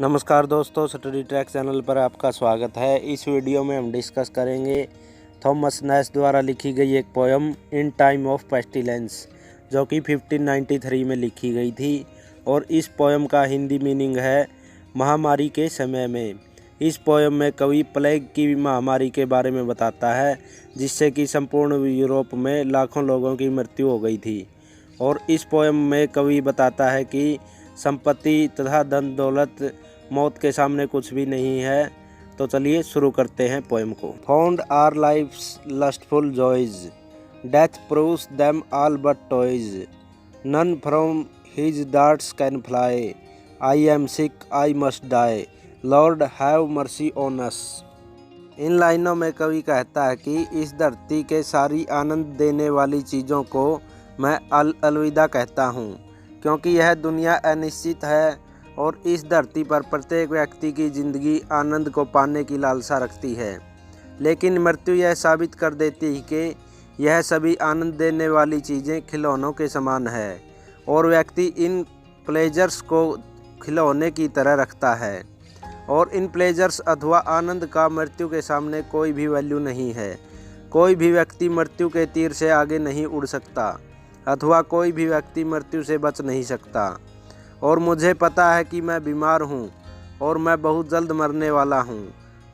नमस्कार दोस्तों, study track channel पर आपका स्वागत है। इस वीडियो में हम डिस्कस करेंगे थॉमस नैश द्वारा लिखी गई एक poem in time of pestilence, जो कि 1593 में लिखी गई थी। और इस पोयम का हिंदी मीनिंग है महामारी के समय में। इस पोयम में कवि प्लेग की महामारी के बारे में बताता है, जिससे कि संपूर्ण यूरोप में लाखों लोगों की मृत्यु हो गई थी। और इस पोयम में कवि बताता है कि संपत्ति तथा धन दौलत मौत के सामने कुछ भी नहीं है। तो चलिए शुरू करते हैं पोएम को। Found are life's lustful joys, death proves them all but toys, none from his darts can fly, I am sick I must die, Lord have mercy on us. इन लाइनों में कवि कहता है कि इस धरती के सारी आनंद देने वाली चीज़ों को मैं अलविदा कहता हूँ, क्योंकि यह दुनिया अनिश्चित है और इस धरती पर प्रत्येक व्यक्ति की ज़िंदगी आनंद को पाने की लालसा रखती है। लेकिन मृत्यु यह साबित कर देती है कि यह सभी आनंद देने वाली चीज़ें खिलौनों के समान है और व्यक्ति इन प्लेजर्स को खिलौने की तरह रखता है। और इन प्लेजर्स अथवा आनंद का मृत्यु के सामने कोई भी वैल्यू नहीं है। कोई भी व्यक्ति मृत्यु के तीर से आगे नहीं उड़ सकता अथवा कोई भी व्यक्ति मृत्यु से बच नहीं सकता। और मुझे पता है कि मैं बीमार हूँ और मैं बहुत जल्द मरने वाला हूँ।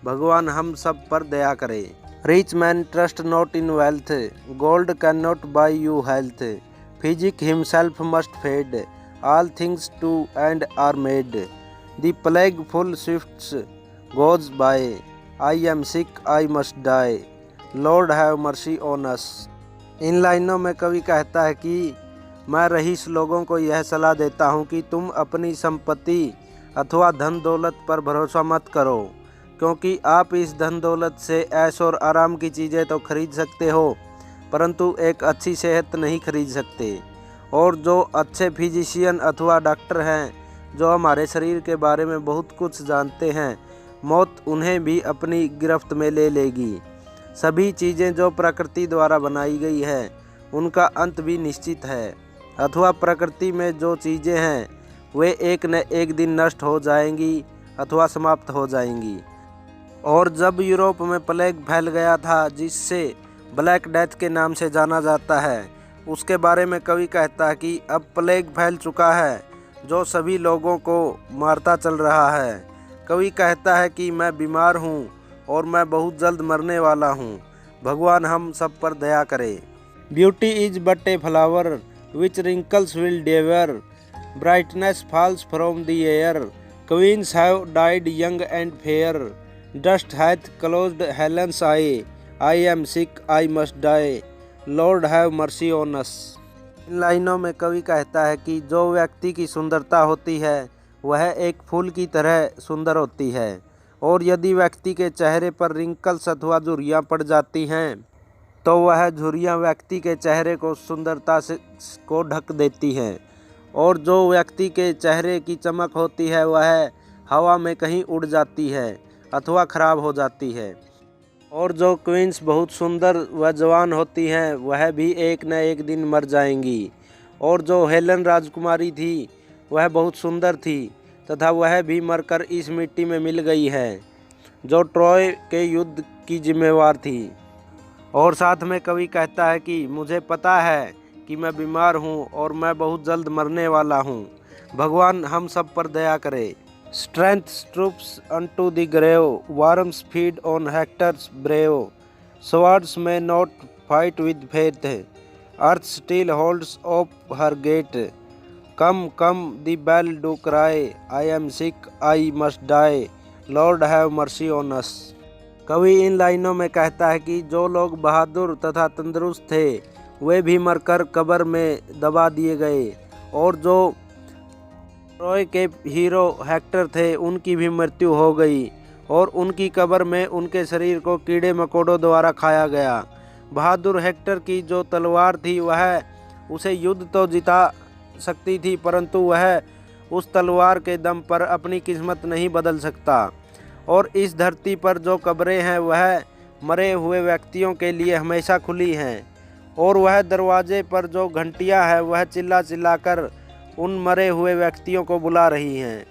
भगवान हम सब पर दया करे। Rich man trust not in wealth, gold can not buy you health, physic himself must fade, all things to end are made, the plague full swifts goes by, I am sick I must die, Lord have mercy on us. इन लाइनों में कवि कहता है कि मैं rice लोगों को यह सलाह देता हूँ कि तुम अपनी संपत्ति अथवा धन दौलत पर भरोसा मत करो, क्योंकि आप इस धन दौलत से ऐश और आराम की चीज़ें तो खरीद सकते हो, परंतु एक अच्छी सेहत नहीं खरीद सकते। और जो अच्छे फिजिशियन अथवा डॉक्टर हैं, जो हमारे शरीर के बारे में बहुत कुछ जानते हैं, मौत उन्हें भी अपनी गिरफ्त में ले लेगी। सभी चीज़ें जो प्रकृति द्वारा बनाई गई है, उनका अंत भी निश्चित है, अथवा प्रकृति में जो चीज़ें हैं वे एक न एक दिन नष्ट हो जाएंगी अथवा समाप्त हो जाएंगी। और जब यूरोप में प्लेग फैल गया था, जिससे ब्लैक डेथ के नाम से जाना जाता है, उसके बारे में कवि कहता है कि अब प्लेग फैल चुका है जो सभी लोगों को मारता चल रहा है। कवि कहता है कि मैं बीमार हूँ और मैं बहुत जल्द मरने वाला हूँ। भगवान हम सब पर दया करे। Beauty is but a flower which wrinkles will devour, brightness falls from the air, queens have died young and fair, dust hath closed Helen's eye, I am sick I must die, Lord have mercy on us। इन लाइनों में कवि कहता है कि जो व्यक्ति की सुंदरता होती है वह एक फूल की तरह सुंदर होती है, और यदि व्यक्ति के चेहरे पर रिंकल्स अथवा झुर्रियाँ पड़ जाती हैं तो वह झुर्रियाँ व्यक्ति के चेहरे को सुंदरता से को ढक देती हैं। और जो व्यक्ति के चेहरे की चमक होती है वह हवा में कहीं उड़ जाती है अथवा खराब हो जाती है। और जो क्वींस बहुत सुंदर व जवान होती हैं वह भी एक न एक दिन मर जाएंगी। और जो हेलन राजकुमारी थी वह बहुत सुंदर थी तथा वह भी मरकर इस मिट्टी में मिल गई है, जो ट्रॉय के युद्ध की जिम्मेवार थी। और साथ में कवि कहता है कि मुझे पता है कि मैं बीमार हूँ और मैं बहुत जल्द मरने वाला हूँ। भगवान हम सब पर दया करे। Strength stoops unto the grave, worms feed on Hector's brave, swords may not fight with faith, earth still holds of her gate, come come the bell do cry, I am sick I must die, Lord have mercy on us. कवि इन लाइनों में कहता है कि जो लोग बहादुर तथा तंदुरुस्त थे वे भी मरकर कब्र में दबा दिए गए, और जो ट्रॉय के हीरो हेक्टर थे उनकी भी मृत्यु हो गई और उनकी कब्र में उनके शरीर को कीड़े मकोड़ों द्वारा खाया गया। बहादुर हेक्टर की जो तलवार थी वह उसे युद्ध तो जिता सकती थी, परंतु वह उस तलवार के दम पर अपनी किस्मत नहीं बदल सकता। और इस धरती पर जो कब्रें हैं वह मरे हुए व्यक्तियों के लिए हमेशा खुली हैं, और वह दरवाजे पर जो घंटियां हैं वह चिल्ला चिल्लाकर उन मरे हुए व्यक्तियों को बुला रही हैं।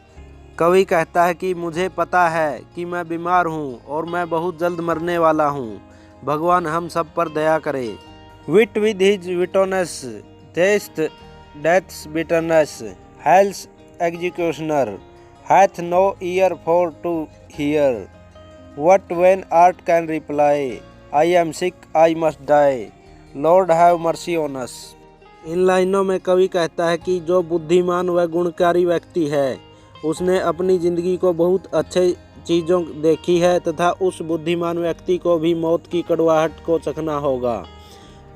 कवि कहता है कि मुझे पता है कि मैं बीमार हूँ और मैं बहुत जल्द मरने वाला हूँ, भगवान हम सब पर दया करे। Wit with his witness test death's bitterness, hell's executioner hath no ear for to hear, what when art can reply, I am sick, I must die, Lord have mercy on us। इन लाइनों में कवि कहता है कि जो बुद्धिमान व गुणकारी व्यक्ति है उसने अपनी ज़िंदगी को बहुत अच्छे चीज़ों देखी है तथा उस बुद्धिमान व्यक्ति को भी मौत की कड़वाहट को चखना होगा।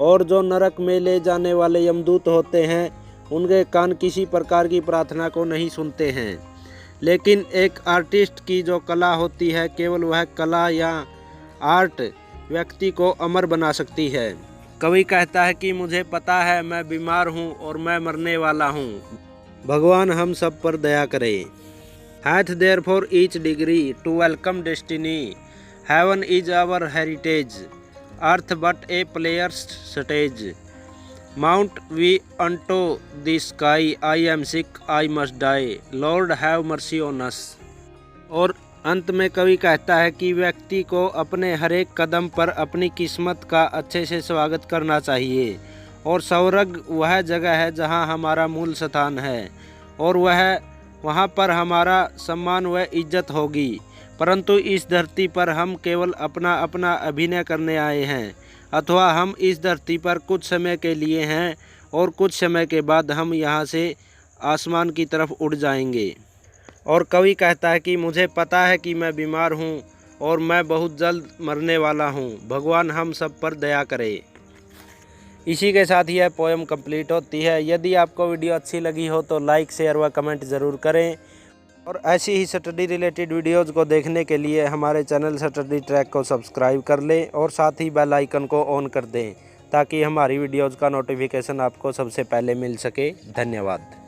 और जो नरक में ले जाने वाले यमदूत होते हैं उनके कान किसी प्रकार की प्रार्थना को नहीं सुनते हैं, लेकिन एक आर्टिस्ट की जो कला होती है केवल वह कला या आर्ट व्यक्ति को अमर बना सकती है। कवि कहता है कि मुझे पता है मैं बीमार हूँ और मैं मरने वाला हूँ, भगवान हम सब पर दया करे। Hath therefore each degree to welcome destiny, heaven is our heritage, earth but a player's stage, Mount we unto the sky, I am sick, I must die, Lord have mercy on us। और अंत में कवि कहता है कि व्यक्ति को अपने हर एक कदम पर अपनी किस्मत का अच्छे से स्वागत करना चाहिए और स्वर्ग वह जगह है जहां हमारा मूल स्थान है और वहां पर हमारा सम्मान व इज्जत होगी, परंतु इस धरती पर हम केवल अपना अपना अभिनय करने आए हैं अथवा हम इस धरती पर कुछ समय के लिए हैं और कुछ समय के बाद हम यहाँ से आसमान की तरफ उड़ जाएंगे। और कवि कहता है कि मुझे पता है कि मैं बीमार हूँ और मैं बहुत जल्द मरने वाला हूँ, भगवान हम सब पर दया करे। इसी के साथ यह पोएम कंप्लीट होती है। यदि आपको वीडियो अच्छी लगी हो तो लाइक शेयर व कमेंट ज़रूर करें और ऐसी ही स्टडी रिलेटेड वीडियोज़ को देखने के लिए हमारे चैनल स्टडी ट्रैक को सब्सक्राइब कर लें और साथ ही बेल आइकन को ऑन कर दें ताकि हमारी वीडियोज़ का नोटिफिकेशन आपको सबसे पहले मिल सके। धन्यवाद।